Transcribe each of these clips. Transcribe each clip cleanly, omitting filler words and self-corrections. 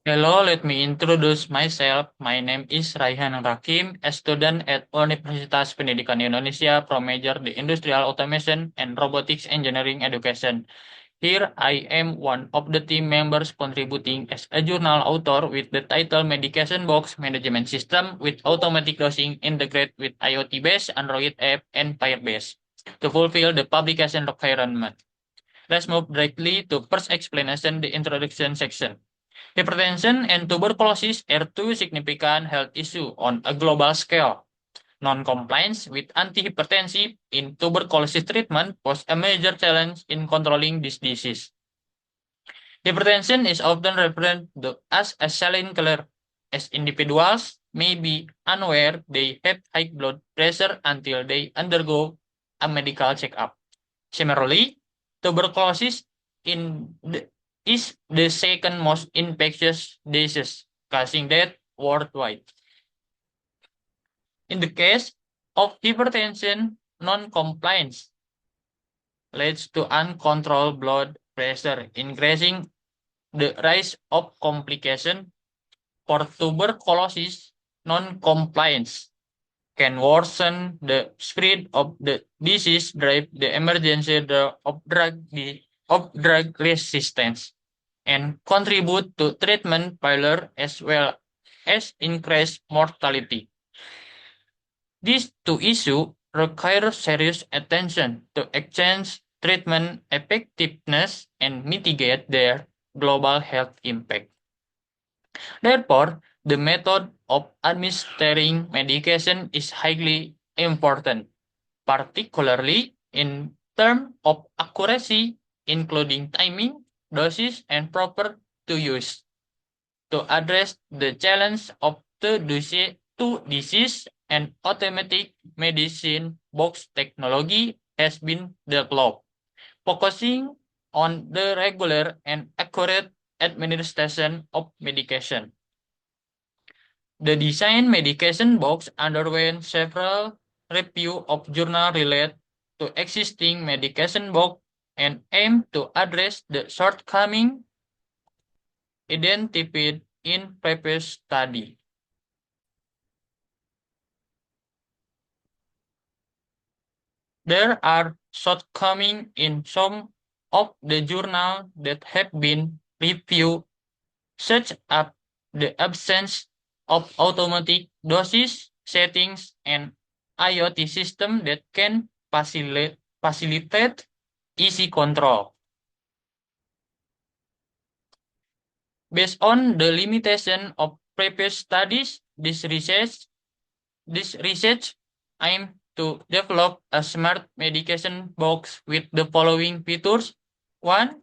Hello, let me introduce myself. My name is Raihan Rakim, a student at Universitas Pendidikan Indonesia from major the Industrial Automation and Robotics Engineering Education. Here I am one of the team members contributing as a journal author with the title Medication Box Management System with Automatic Dosing Integrated with IoT-based Android app and Firebase to fulfill the publication requirement. Let's move directly to first explanation, the introduction section. Hypertension and tuberculosis are two significant health issues on a global scale. Non-compliance with antihypertensive in tuberculosis treatment poses a major challenge in controlling this disease. Hypertension is often referred to as a silent killer, as individuals may be unaware they have high blood pressure until they undergo a medical checkup. Similarly, tuberculosis in the, is the second most infectious disease, causing death worldwide. In the case of hypertension, non-compliance leads to uncontrolled blood pressure, increasing the risk of complication. For tuberculosis, non-compliance can worsen the spread of the disease, drive the emergency of drug resistance, and contribute to treatment failure as well as increased mortality. These two issues require serious attention to exchange treatment effectiveness and mitigate their global health impact. Therefore, the method of administering medication is highly important, particularly in terms of accuracy, including timing, dosage, and proper to use. To address the challenge of two disease, and automatic medicine box technology has been developed, focusing on the regular and accurate administration of medication. The design medication box underwent several review of journal related to existing medication box and aim to address the shortcoming identified in previous study. There are shortcomings in some of the journals that have been reviewed, such as the absence of automatic dosage settings and IoT system that can facilitate easy control. Based on the limitation of previous studies, this research aims to develop a smart medication box with the following features. One,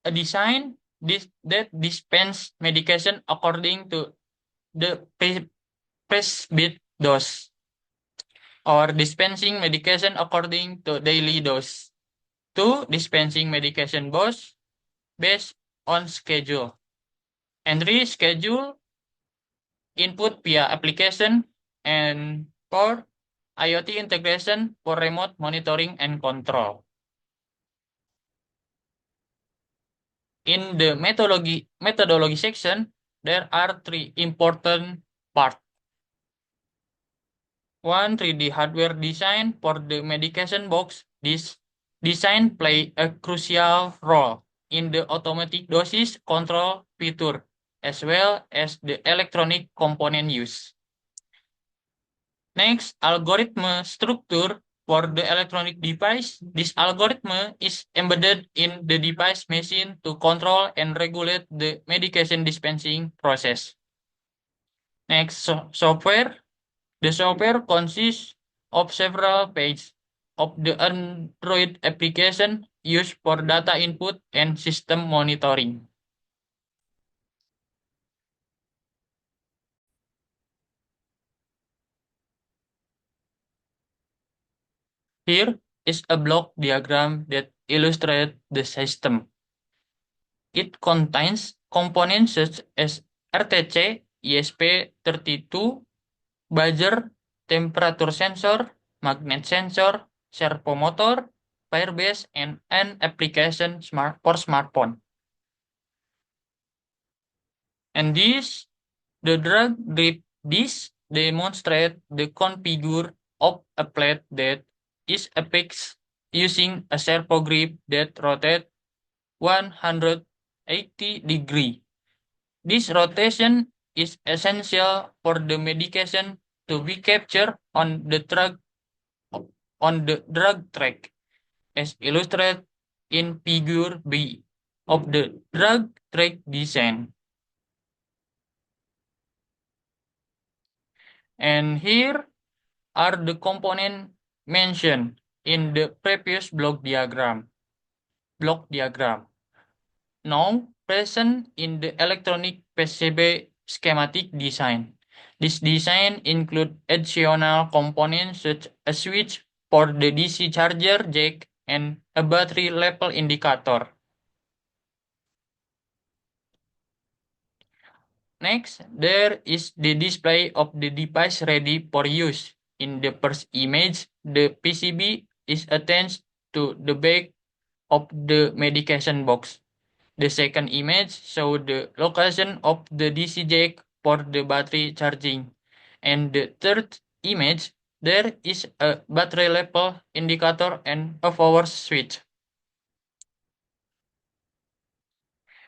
a design that dispense medication according to the prescribed dose, or dispensing medication according to daily dose. Two, dispensing medication dose based on schedule. And three, schedule input via application. And four, IoT integration for remote monitoring and control. In the methodology section, there are three important parts. One, 3D hardware design for the medication box. This design play a crucial role in the automatic dosage control feature as well as the electronic component use. Next, algorithm structure for the electronic device. This algorithm is embedded in the device machine to control and regulate the medication dispensing process. Next, software. The software consists of several pages of the Android application used for data input and system monitoring. Here is a block diagram that illustrates the system. It contains components such as RTC, ESP32, buzzer, temperature sensor, magnet sensor, servomotor, Firebase, and an application for smartphone. And this demonstrate the configure of a plate that is affixed using a servo grip that rotates 180 degree. This rotation is essential for the medication to be captured on the drug track, as illustrated in figure B of the drug track design. And here are the components mentioned in the previous block diagram. Now present in the electronic PCB schematic design. This design includes additional components such as a switch for the DC charger jack and a battery level indicator. Next, there is the display of the device ready for use. In the first image, the PCB is attached to the back of the medication box. The second image shows the location of the DC jack for the battery charging. And the third image, there is a battery level indicator and a power switch.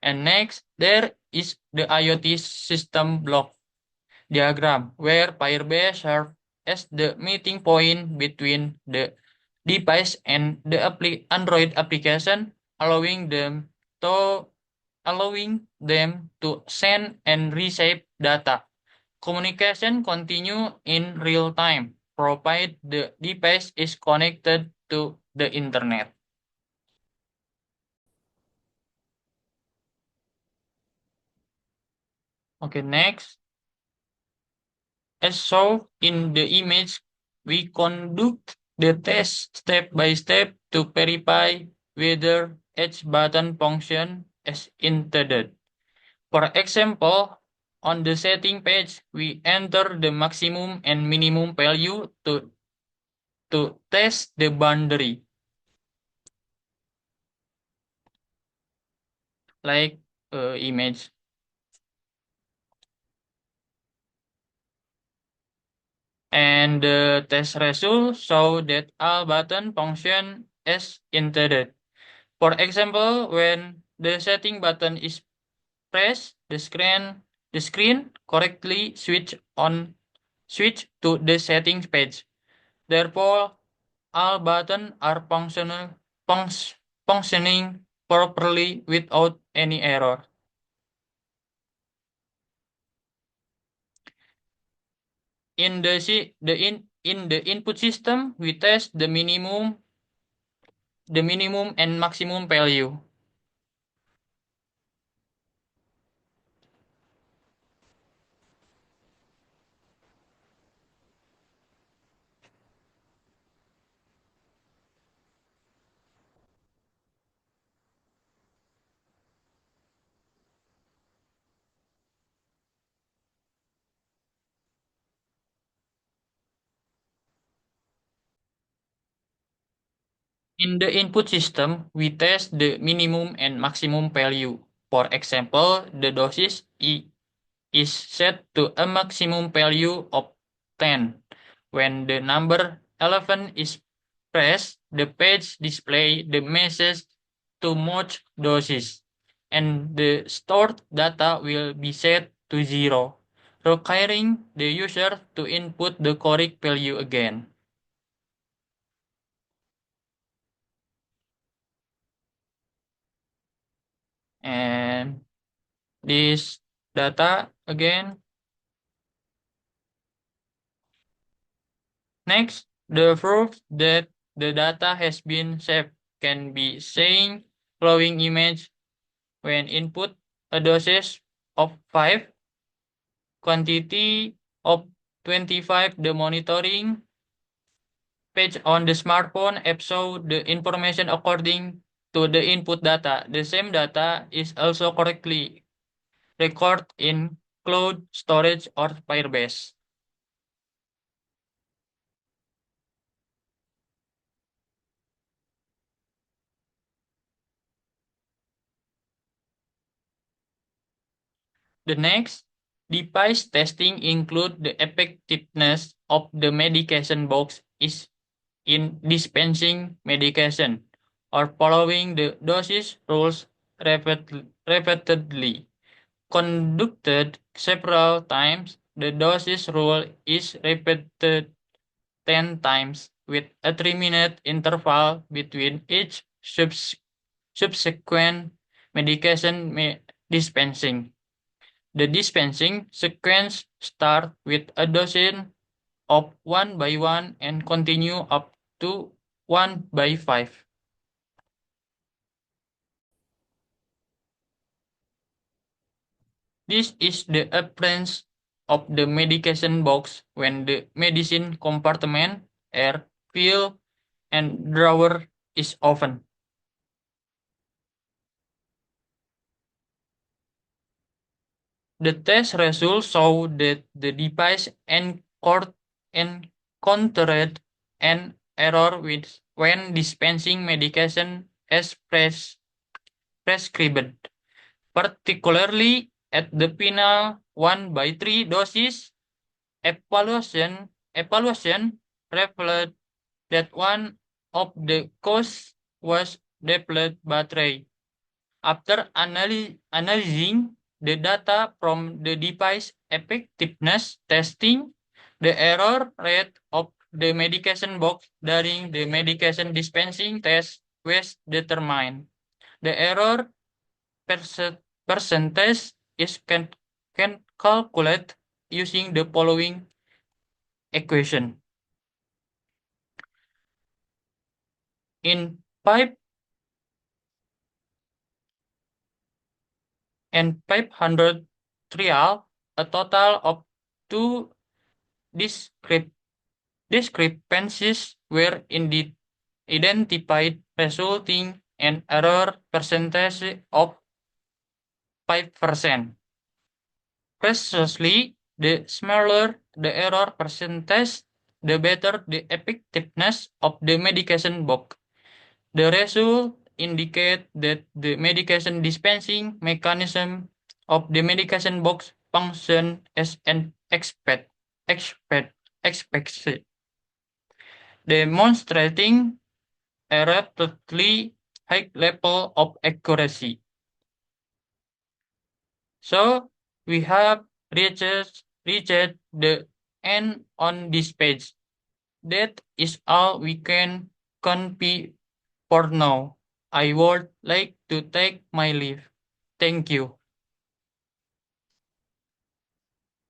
And next, there is the IoT system block diagram where Firebase serves as the meeting point between the device and the Android application, to allowing them to send and receive data. Communication continue in real time, provided the device is connected to the internet. Okay, next. As shown in the image, we conduct the test step by step to verify whether each button function as intended. For example, on the setting page, we enter the maximum and minimum value to test the boundary, like image. And the test result show that all button function as intended. For example, when the setting button is pressed, the screen correctly switch to the settings page. Therefore, all buttons are functioning properly without any error. In the input system, we test the minimum and maximum value. In the input system, we test the minimum and maximum value. For example, the dosage is set to a maximum value of 10. When the number 11 is pressed, the page displays the message to match doses, and the stored data will be set to 0, requiring the user to input the correct value again. And this data again. Next, the proof that the data has been saved can be seen following image when input a dosage of 5, quantity of 25, the monitoring page on the smartphone app show the information according to the input data. The same data is also correctly recorded in cloud storage or Firebase. The next device testing include the effectiveness of the medication box is in dispensing medication or following the dosage rules repeatedly. Conducted several times, the dosage rule is repeated 10 times with a 3-minute interval between each subsequent medication dispensing. The dispensing sequence starts with a dozen of 1 by 1 and continue up to 1 by 5. This is the appearance of the medication box when the medicine compartment, air, fill, and drawer is open. The test results show that the device encountered an error with when dispensing medication as prescribed, particularly at the final 1 by 3 doses. Evaluation revealed that one of the causes was depleted battery. After analyzing the data from the device effectiveness testing, the error rate of the medication box during the medication dispensing test was determined. The error percentage is can calculate using the following equation. In 500 trial, a total of two discrepancies were indeed identified, resulting in error percentage of 5%. Precisely, the smaller the error percentage, the better the effectiveness of the medication box. The result indicate that the medication dispensing mechanism of the medication box function as an expected, demonstrating a relatively high level of accuracy. So we have reached the end on this page. That is all we can convey for now. I would like to take my leave. Thank you.